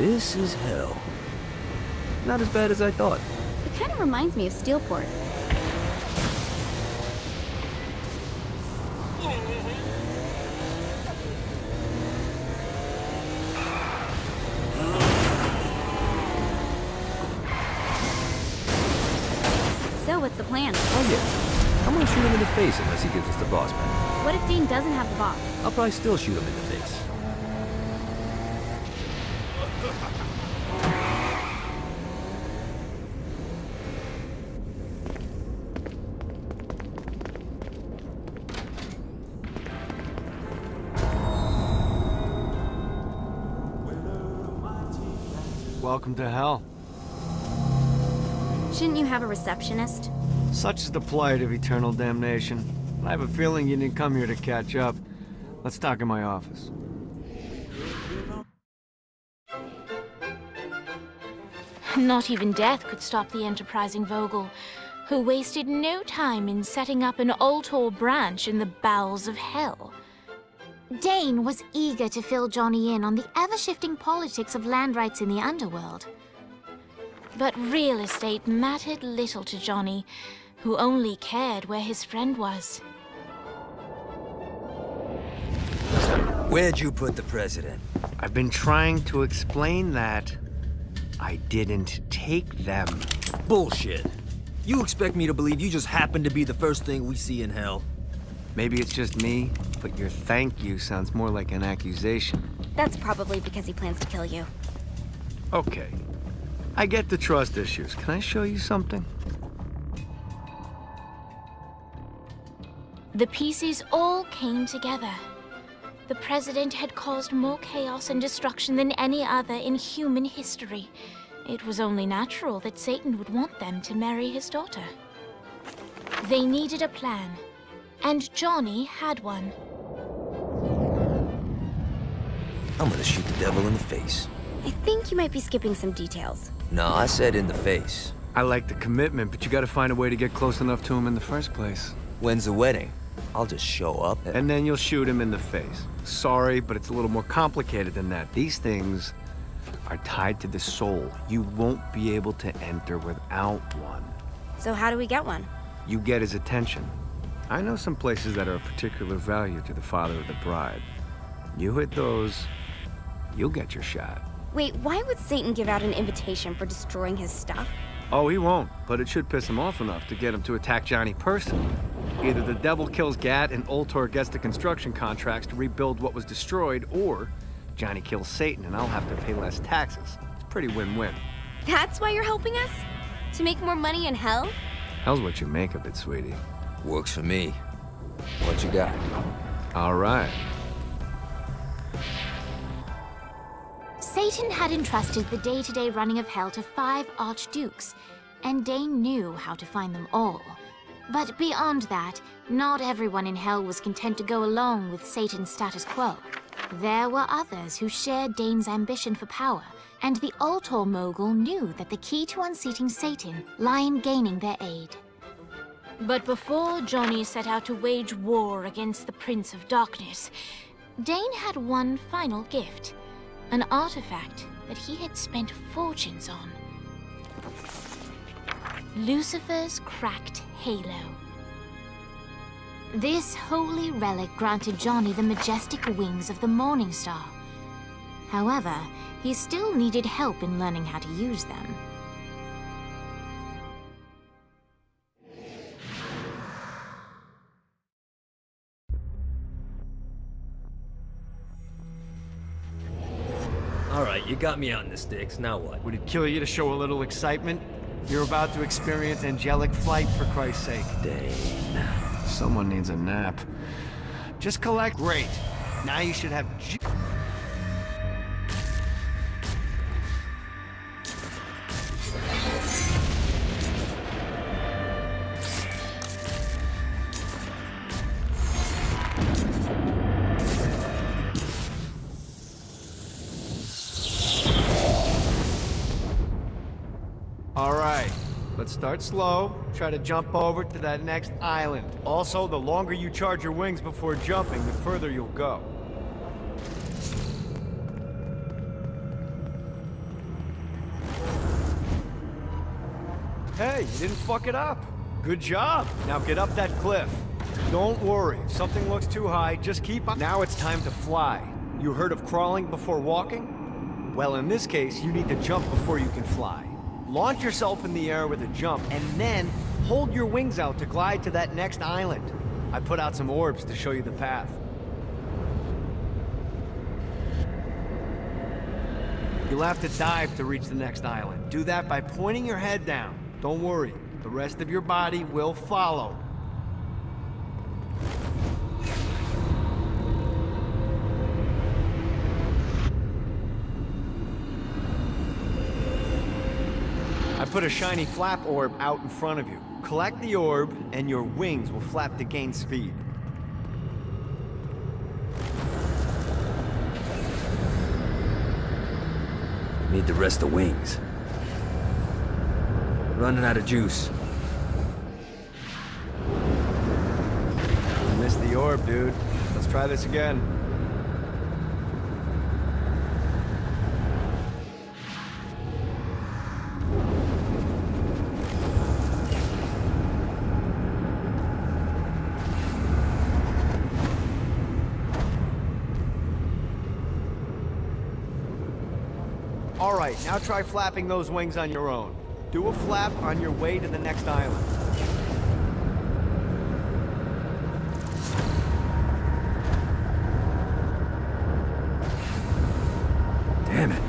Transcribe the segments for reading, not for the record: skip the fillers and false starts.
This is hell. Not as bad as I thought. It kind of reminds me of Steelport. So, what's the plan? Oh yeah. I'm gonna shoot him in the face unless he gives us the boss back. What if Dane doesn't have the boss? I'll probably still shoot him in the face. Welcome to hell. Shouldn't you have a receptionist? Such is the plight of eternal damnation. I have a feeling you didn't come here to catch up. Let's talk in my office. Not even death could stop the enterprising Vogel, who wasted no time in setting up an Ultor branch in the bowels of hell. Dane was eager to fill Johnny in on the ever-shifting politics of land rights in the underworld. But real estate mattered little to Johnny, who only cared where his friend was. Where'd you put the president? I've been trying to explain that. I didn't take them. Bullshit. You expect me to believe you just happened to be the first thing we see in hell? Maybe it's just me, but your thank you sounds more like an accusation. That's probably because he plans to kill you. Okay. I get the trust issues. Can I show you something? The pieces all came together. The president had caused more chaos and destruction than any other in human history. It was only natural that Satan would want them to marry his daughter. They needed a plan, and Johnny had one. I'm gonna shoot the devil in the face. I think you might be skipping some details. No, I said in the face. I like the commitment, but you gotta find a way to get close enough to him in the first place. When's the wedding? I'll just show up And then you'll shoot him in the face. Sorry, but it's a little more complicated than that. These things are tied to the soul. You won't be able to enter without one. So how do we get one? You get his attention. I know some places that are of particular value to the father of the bride. You hit those, you'll get your shot. Wait, why would Satan give out an invitation for destroying his stuff? Oh, he won't, but it should piss him off enough to get him to attack Johnny personally. Either the devil kills Gat and Ultor gets the construction contracts to rebuild what was destroyed, or Johnny kills Satan and I'll have to pay less taxes. It's pretty win-win. That's why you're helping us? To make more money in hell? Hell's what you make of it, sweetie. Works for me. What you got? All right. Satan had entrusted the day-to-day running of hell to 5 archdukes, and Dane knew how to find them all. But beyond that, not everyone in hell was content to go along with Satan's status quo. There were others who shared Dane's ambition for power, and the Ultor mogul knew that the key to unseating Satan lay in gaining their aid. But before Johnny set out to wage war against the Prince of Darkness, Dane had one final gift. An artifact that he had spent fortunes on. Lucifer's cracked halo. This holy relic granted Johnny the majestic wings of the Morning Star. However, he still needed help in learning how to use them. Alright, you got me out in the sticks, now what? Would it kill you to show a little excitement? You're about to experience angelic flight, for Christ's sake. Dane. Someone needs a nap. Just collect. Great. Now you should have... All right, let's start slow. Try to jump over to that next island. Also, the longer you charge your wings before jumping, the further you'll go. Hey, you didn't fuck it up. Good job. Now get up that cliff. Don't worry. If something looks too high, just keep up. Now it's time to fly. You heard of crawling before walking? Well, in this case, you need to jump before you can fly. Launch yourself in the air with a jump, and then hold your wings out to glide to that next island. I put out some orbs to show you the path. You'll have to dive to reach the next island. Do that by pointing your head down. Don't worry, the rest of your body will follow. I put a shiny flap orb out in front of you. Collect the orb, and your wings will flap to gain speed. Need the rest of wings. Running out of juice. You missed the orb, dude. Let's try this again. All right, now try flapping those wings on your own. Do a flap on your way to the next island. Damn it.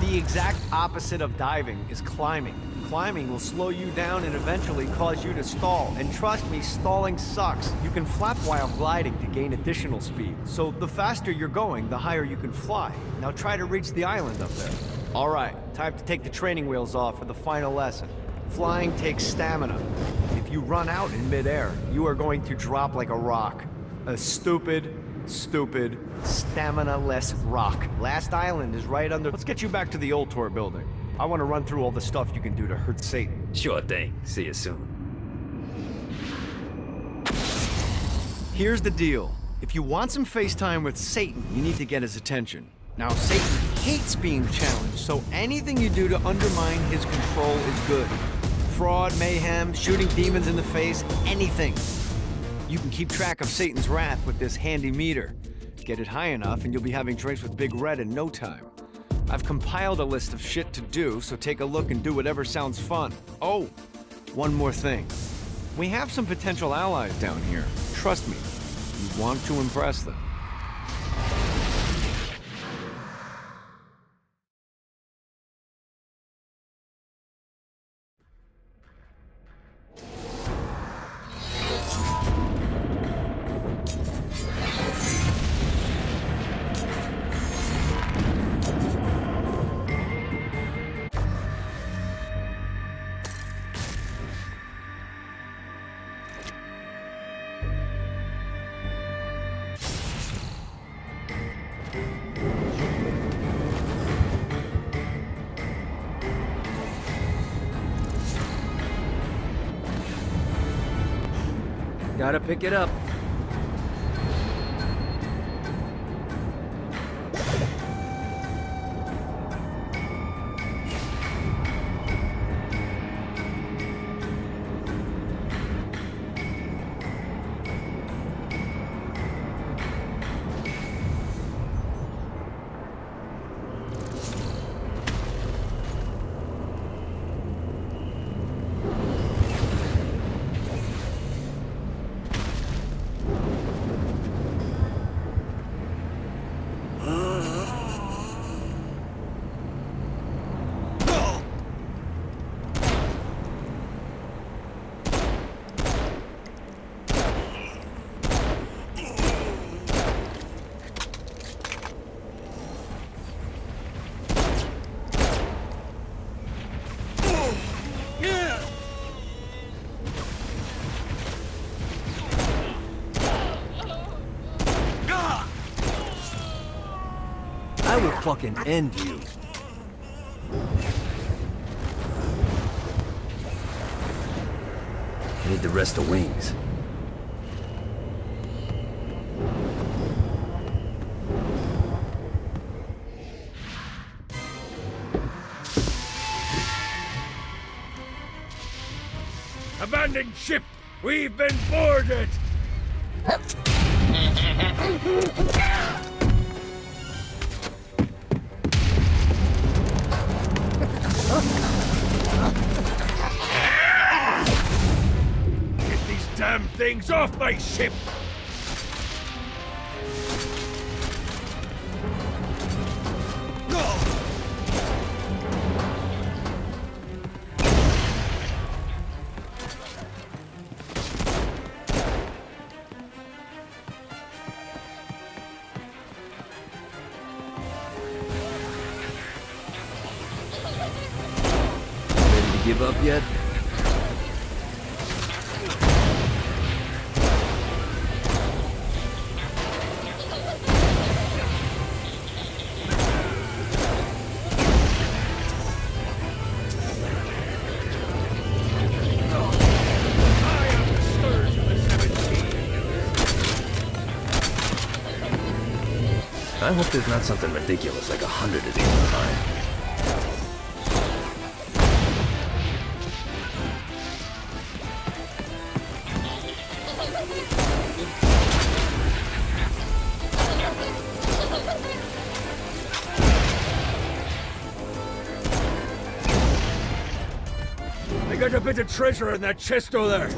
The exact opposite of diving is climbing. Climbing will slow you down and eventually cause you to stall. And trust me, stalling sucks. You can flap while gliding to gain additional speed. So the faster you're going, the higher you can fly. Now try to reach the island up there. All right, time to take the training wheels off for the final lesson. Flying takes stamina. If you run out in midair, you are going to drop like a rock. A stupid, stamina-less rock. Last island is right under... Let's get you back to the Ultor building. I want to run through all the stuff you can do to hurt Satan. Sure thing. See you soon. Here's the deal. If you want some FaceTime with Satan, you need to get his attention. Now, Satan hates being challenged, so anything you do to undermine his control is good. Fraud, mayhem, shooting demons in the face, anything. You can keep track of Satan's wrath with this handy meter. Get it high enough and you'll be having drinks with Big Red in no time. I've compiled a list of shit to do, so take a look and do whatever sounds fun. Oh, one more thing. We have some potential allies down here. Trust me, you want to impress them. Gotta pick it up. I will fucking end you. I need the rest of wings. Abandoned ship! We've been boarded! Get these damn things off my ship! Ready to give up yet? I am the scourge of the 17. I hope there's not something ridiculous like 100 of these to find. I got a bit of treasure in that chest over there.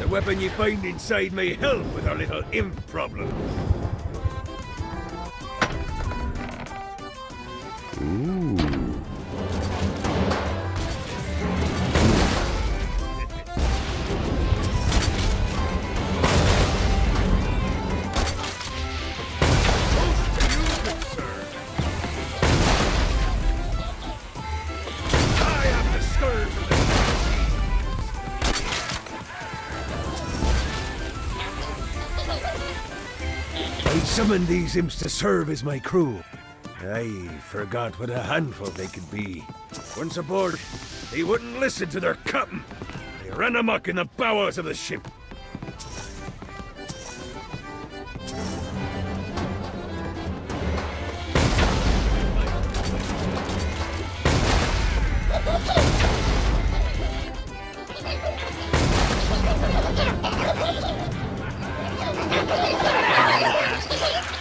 The weapon you find inside may help with our little imp problem. I am the scourge of the 17. I summoned these imps to serve as my crew. I forgot what a handful they could be. Once aboard, they wouldn't listen to their captain. They ran amok in the bowels of the ship.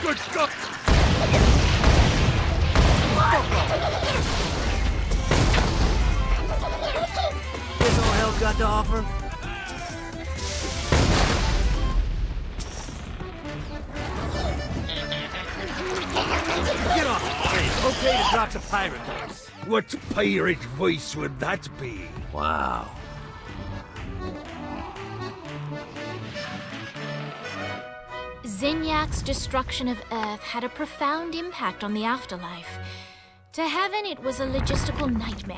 Good God! That's all hell's got to offer? Get off! Okay to drop the pirate voice. What pirate voice would that be? Wow. Zinyak's destruction of Earth had a profound impact on the afterlife. To heaven, it was a logistical nightmare.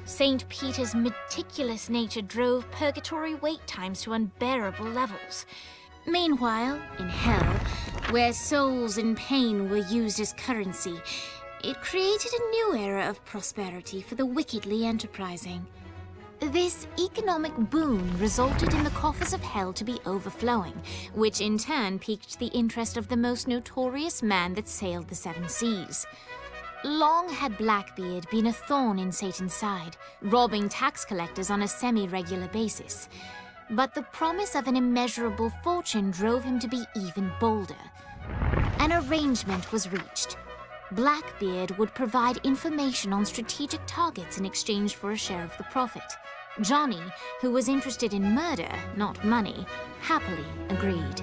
St. Peter's meticulous nature drove purgatory wait times to unbearable levels. Meanwhile, in hell, where souls in pain were used as currency, it created a new era of prosperity for the wickedly enterprising. This economic boon resulted in the coffers of hell to be overflowing, which in turn piqued the interest of the most notorious man that sailed the seven seas. Long had Blackbeard been a thorn in Satan's side, robbing tax collectors on a semi-regular basis. But the promise of an immeasurable fortune drove him to be even bolder. An arrangement was reached. Blackbeard would provide information on strategic targets in exchange for a share of the profit. Johnny, who was interested in murder, not money, happily agreed.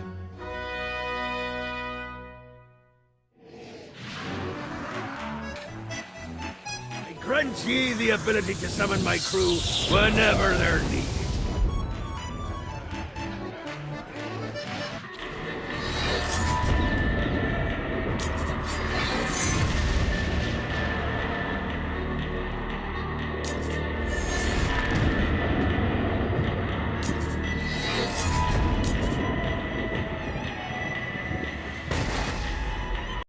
I grant ye the ability to summon my crew whenever they're needed.